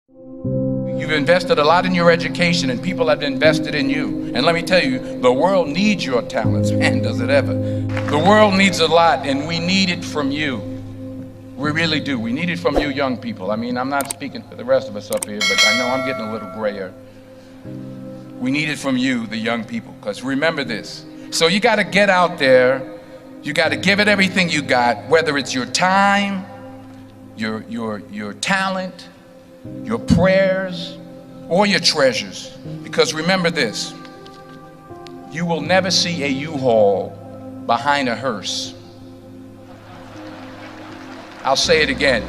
You've invested a lot in your education, and people have invested in you. And let me tell you, the world needs your talents. Man, does it ever. The world needs a lot, and we need it from you. We really do. We need it from you young people. I mean, I'm not speaking for the rest of us up here, but I know I'm getting a little grayer. We need it from you, the young people, because remember this. So you got to get out there. You got to give it everything you got, whether it's your time, your talent, your prayers, or your treasures. Because remember this, you will never see a U-Haul behind a hearse. I'll say it again.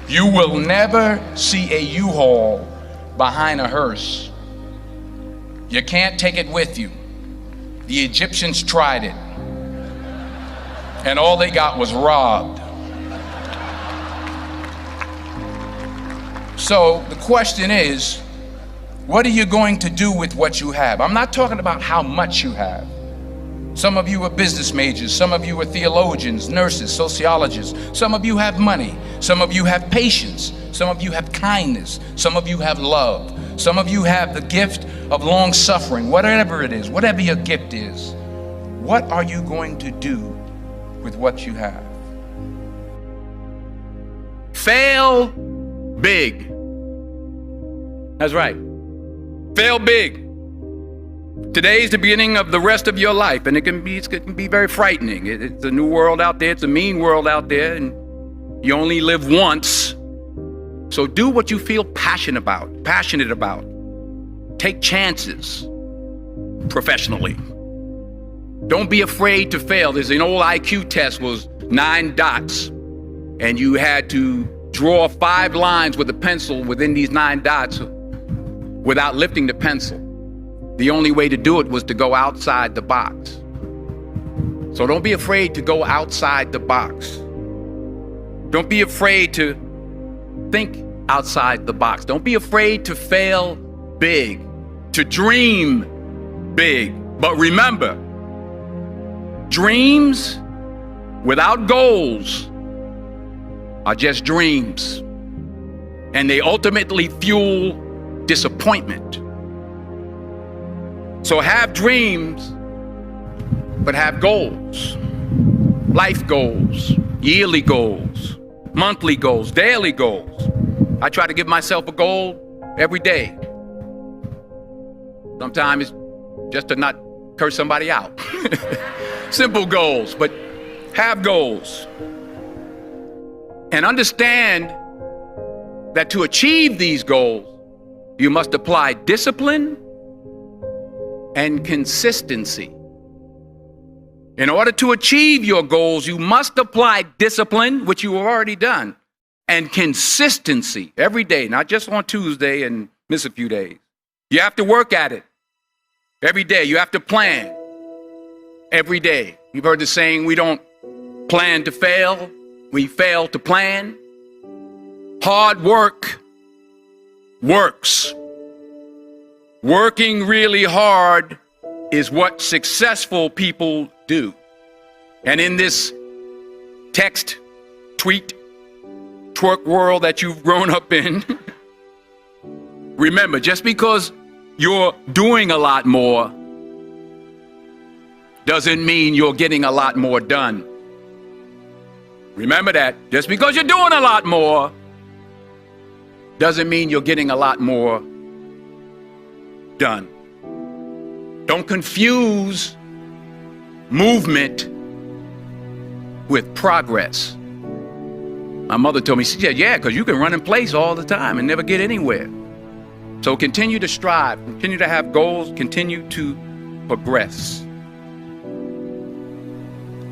You will never see a U-Haul behind a hearse. You can't take it with you. The Egyptians tried it, and all they got was robbed. So the question is, what are you going to do with what you have? I'm not talking about how much you have. Some of you are business majors, some of you are theologians, nurses, sociologists. Some of you have money, some of you have patience, some of you have kindness, some of you have love, some of you have the gift of long suffering. Whatever it is, whatever your gift is, what are you going to do with what you have? Fail big. That's right. Fail big. Today is the beginning of the rest of your life, and it can be very frightening. It's a new world out there. It's a mean world out there, and you only live once. So do what you feel passionate about. Take chances professionally. Don't be afraid to fail. There's an old IQ test, was 9 dots, and you had to draw 5 lines with a pencil within these 9 dots without lifting the pencil. The only way to do it was to go outside the box. So don't be afraid to go outside the box. Don't be afraid to think outside the box. Don't be afraid to fail big, to dream big. But remember, dreams without goals are just dreams, and they ultimately fuel disappointment. So have dreams, but have goals. Life goals, yearly goals, monthly goals, daily goals. I try to give myself a goal every day. Sometimes it's just to not curse somebody out. Simple goals, but have goals. And understand that to achieve these goals, you must apply discipline and consistency. In order to achieve your goals, you must apply discipline, which you have already done, and consistency every day, not just on Tuesday and miss a few days. You have to work at it every day. You have to plan every day. You've heard the saying, we don't plan to fail, we fail to plan. Hard work works. Working really hard is what successful people do. And in this text, tweet, twerk world that you've grown up in, remember, just because you're doing a lot more doesn't mean you're getting a lot more done. Remember that. Just because you're doing a lot more doesn't mean you're getting a lot more done. Don't confuse movement with progress. My mother told me, she said, yeah, because you can run in place all the time and never get anywhere. So continue to strive, continue to have goals, continue to progress.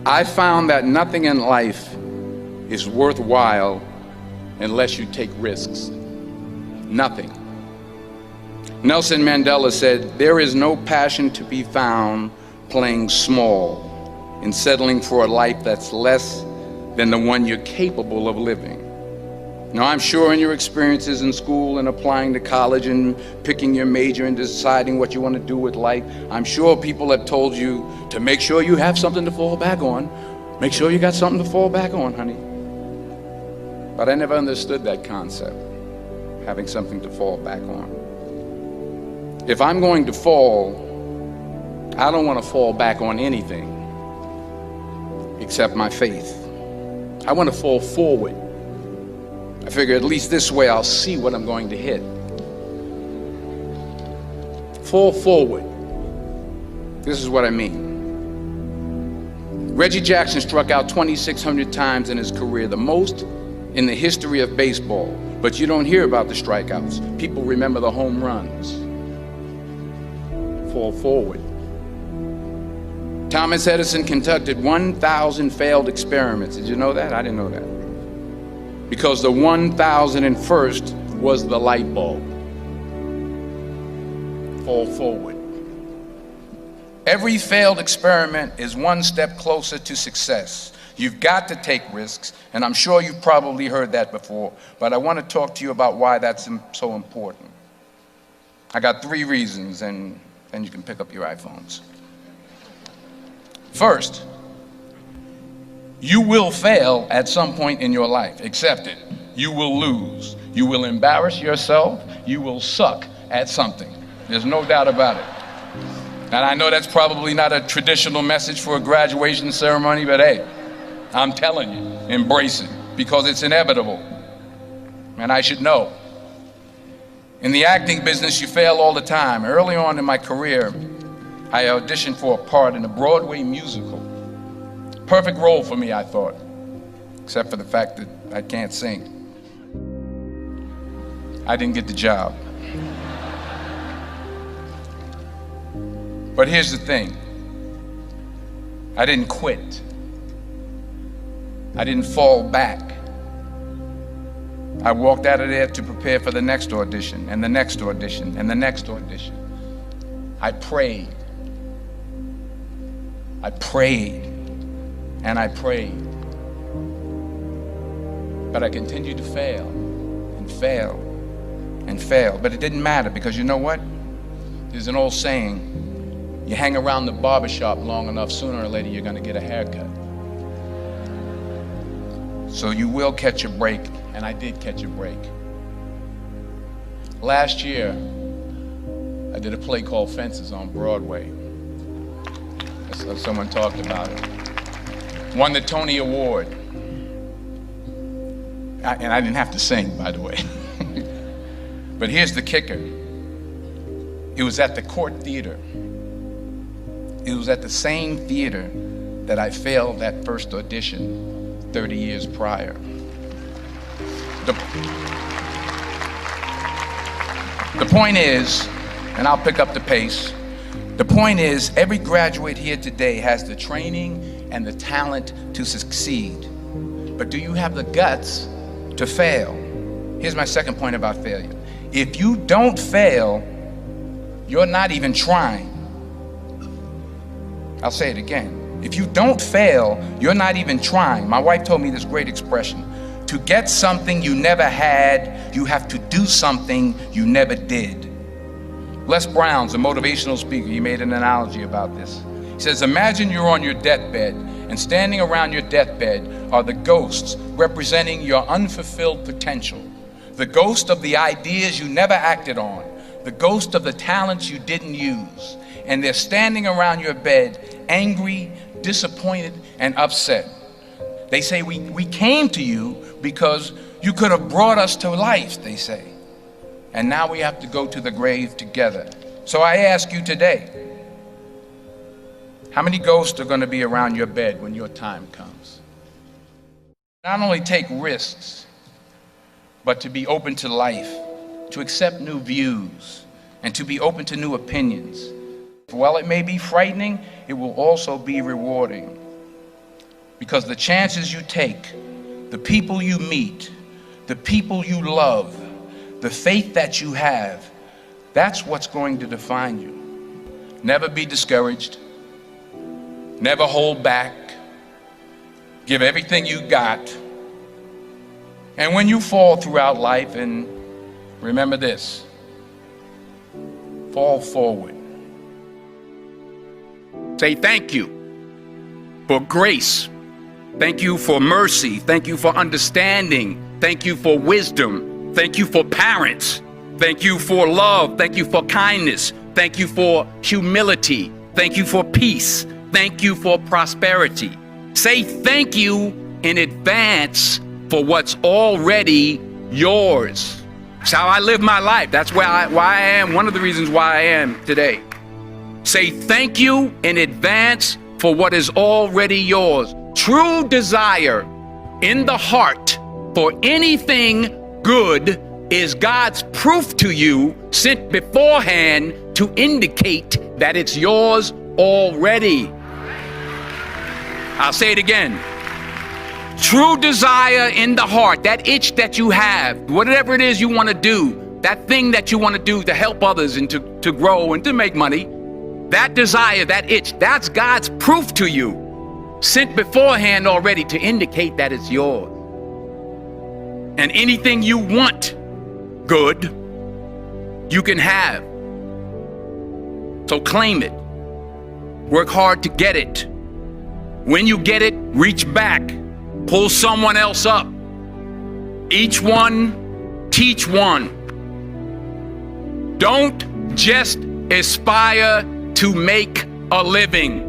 I found that nothing in life is worthwhile unless you take risks. Nothing. Nelson Mandela said, there is no passion to be found playing small and settling for a life that's less than the one you're capable of living. Now, I'm sure in your experiences in school and applying to college and picking your major and deciding what you want to do with life, I'm sure people have told you to make sure you have something to fall back on. Make sure you got something to fall back on, honey. But I never understood that concept, having something to fall back on. If I'm going to fall, I don't want to fall back on anything except my faith. I want to fall forward. I figure at least this way I'll see what I'm going to hit. Fall forward. This is what I mean. Reggie Jackson struck out 2,600 times in his career, the most in the history of baseball. But you don't hear about the strikeouts. People remember the home runs. Fall forward. Thomas Edison conducted 1,000 failed experiments. Did you know that? I didn't know that. Because the 1,001st was the light bulb. Fall forward. Every failed experiment is one step closer to success. You've got to take risks, and I'm sure you've probably heard that before, but I want to talk to you about why that's so important. I got 3 reasons, and then you can pick up your iPhones. First, you will fail at some point in your life. Accept it. You will lose. You will embarrass yourself. You will suck at something. There's no doubt about it. And I know that's probably not a traditional message for a graduation ceremony, but hey, I'm telling you, embrace it, because it's inevitable. And I should know. In the acting business, you fail all the time. Early on in my career, I auditioned for a part in a Broadway musical. Perfect role for me, I thought, except for the fact that I can't sing. I didn't get the job. But here's the thing. I didn't quit. I didn't fall back. I walked out of there to prepare for the next audition, and the next audition, and the next audition. I prayed. I prayed, and I prayed. But I continued to fail, and fail, and fail. But it didn't matter, because you know what? There's an old saying, you hang around the barbershop long enough, sooner or later you're gonna get a haircut. So you will catch a break, and I did catch a break. Last year, I did a play called Fences on Broadway. Someone talked about it. Won the Tony Award. And I didn't have to sing, by the way. But here's the kicker. It was at the Court Theater. It was at the same theater that I failed that first audition 30 years prior. The point is, and I'll pick up the pace, the point is, every graduate here today has the training and the talent to succeed. But do you have the guts to fail? Here's my second point about failure. If you don't fail, you're not even trying. I'll say it again. If you don't fail, you're not even trying. My wife told me this great expression. To get something you never had, you have to do something you never did. Les Brown's a motivational speaker. He made an analogy about this. He says, imagine you're on your deathbed, and standing around your deathbed are the ghosts representing your unfulfilled potential. The ghost of the ideas you never acted on. The ghost of the talents you didn't use. And they're standing around your bed, angry, disappointed, and upset. They say, we came to you because you could have brought us to life, they say. And now we have to go to the grave together. So I ask you today, how many ghosts are going to be around your bed when your time comes? Not only take risks, but to be open to life, to accept new views, and to be open to new opinions. While it may be frightening, it will also be rewarding. Because the chances you take, the people you meet, the people you love, the faith that you have, that's what's going to define you. Never be discouraged. Never hold back. Give everything you got. And when you fall throughout life, and remember this, fall forward. Say thank you for grace. Thank you for mercy. Thank you for understanding. Thank you for wisdom. Thank you for parents. Thank you for love. Thank you for kindness. Thank you for humility. Thank you for peace. Thank you for prosperity. Say thank you in advance for what's already yours. It's how I live my life. That's why I am, one of the reasons why I am today. Say thank you in advance for what is already yours. True desire in the heart for anything good is God's proof to you, sent beforehand to indicate that it's yours already. I'll say it again. True desire in the heart, that itch that you have, whatever it is you want to do, that thing that you want to do to help others and to grow and to make money, that desire, that itch, that's God's proof to you, sent beforehand already to indicate that it's yours. And anything you want good, you can have. So claim it. Work hard to get it. When you get it, reach back. Pull someone else up. Each one, teach one. Don't just aspire to make a living.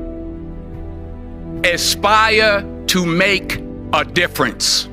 Aspire to make a difference.